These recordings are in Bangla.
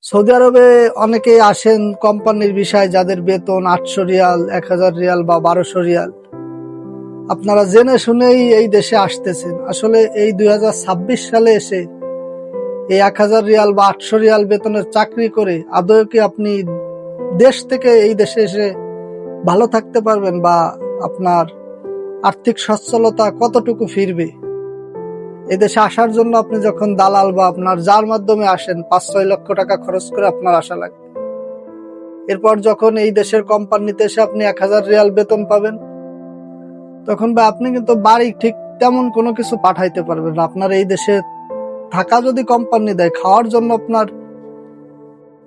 সৌদি আরবে অনেকেই আসেন কোম্পানির বিষয়, যাদের বেতন 800 রিয়াল, 1000 রিয়াল বা 1200 রিয়াল। আপনারা জেনে শুনেই এই দেশে আসতেছেন। আসলে এই 2026 সালে এসে এই 1000 রিয়াল বা 800 রিয়াল বেতনের চাকরি করে আদৌ কি আপনি দেশ থেকে এই দেশে এসে ভালো থাকতে পারবেন, বা আপনার আর্থিক সচ্ছলতা কতটুকু ফিরবে? এই দেশে আসার জন্য আপনি যখন দালাল বা আপনার যার মাধ্যমে আসেন 5-6 লক্ষ টাকা খরচ করে আপনার আসা লাগবে। এরপর যখন এই দেশের কোম্পানিতে এসে আপনি 1000 রিয়াল বেতন পাবেন, তখন বা আপনি কিন্তু বাড়ি ঠিক তেমন কোনো কিছু পাঠাইতে পারবেন না। আপনার এই দেশে থাকা যদি কোম্পানি দেয়, খাওয়ার জন্য আপনার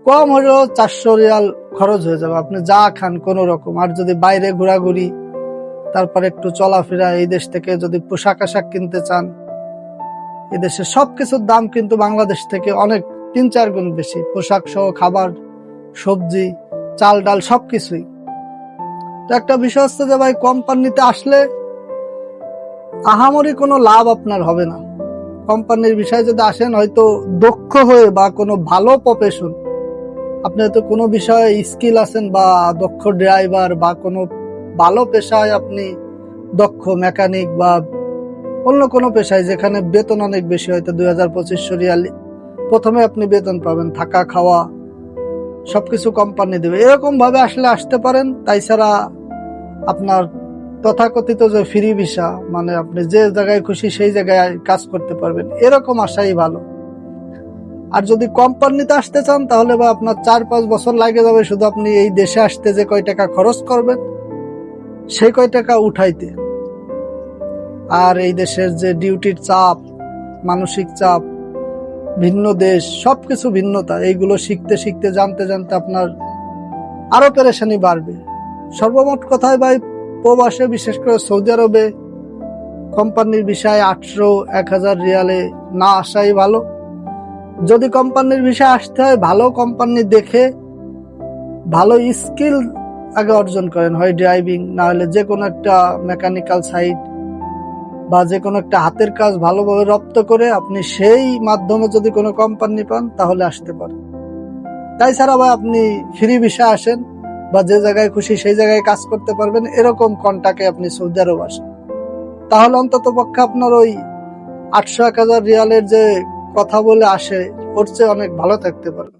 কম হলেও 400 রিয়াল খরচ হয়ে যাবে, আপনি যা খান কোনো রকম। আর যদি বাইরে ঘোরাঘুরি, তারপর একটু চলাফেরা, এই দেশ থেকে যদি পোশাক আশাক কিনতে চান, এদেশে সবকিছুর দাম কিন্তু বাংলাদেশ থেকে অনেক 3-4 গুণ বেশি। পোশাক সহ, খাবার, সবজি, চাল ডাল সবকিছুই। তো একটা বিষয় হচ্ছে যে ভাই, কোম্পানিতে আসলে আহামরি কোনো লাভ আপনার হবে না। কোম্পানির বিষয়ে যদি আসেন হয়তো দক্ষ হয়ে বা কোনো ভালো প্রফেশন, আপনি হয়তো কোনো বিষয়ে স্কিল আছেন বা দক্ষ ড্রাইভার বা কোনো ভালো পেশায় আপনি দক্ষ মেকানিক, বা অন্য কোনো পেশায় যেখানে বেতন অনেক বেশি, হয়তো 2500 রিয়াল প্রথমে আপনি বেতন পাবেন, থাকা খাওয়া সবকিছু কোম্পানি দেবে, এরকম ভাবে আসলে আসতে পারেন। তাই ছাড়া আপনার তথাকথিত যে ফ্রি ভিসা, মানে আপনি যে জায়গায় খুশি সেই জায়গায় কাজ করতে পারবেন, এরকম আসাই ভালো। আর যদি কোম্পানিতে আসতে চান, তাহলে বা আপনার 4-5 বছর লাগে যাবে শুধু আপনি এই দেশে আসতে যে কয় টাকা খরচ করবেন সেই কয় টাকা উঠাইতে। আর এই দেশের যে ডিউটির চাপ, মানসিক চাপ, ভিন্ন দেশ, সবকিছু ভিন্নতা, এইগুলো শিখতে শিখতে, জানতে জানতে আপনার আরো পেরেশানি বাড়বে। সর্বমোট কথায় ভাই, প্রবাসে বিশেষ করে সৌদি আরবে কোম্পানির বিষয়ে 800-1000 রিয়ালে না আসাই ভালো। যদি কোম্পানির বিষয়ে আসতে হয়, ভালো কোম্পানি দেখে ভালো স্কিল আগে অর্জন করেন, হয় ড্রাইভিং, না হলে যে কোনো একটা মেকানিক্যাল সাইড বা যে কোনো একটা হাতের কাজ ভালোভাবে রপ্ত করে আপনি সেই মাধ্যমে যদি কোনো কোম্পানি পান, তাহলে আসতে পারেন। তাই ছাড়া ভাই, আপনি ফ্রি ভিসা আসেন বা যে জায়গায় খুশি সেই জায়গায় কাজ করতে পারবেন, এরকম কন্টাকে আপনি সৌদি আরব আসেন, তাহলে অন্তত পক্ষে আপনার ওই 800-1000 রিয়ালের যে কথা বলে আসে, ওর চেয়ে অনেক ভালো থাকতে পারবেন।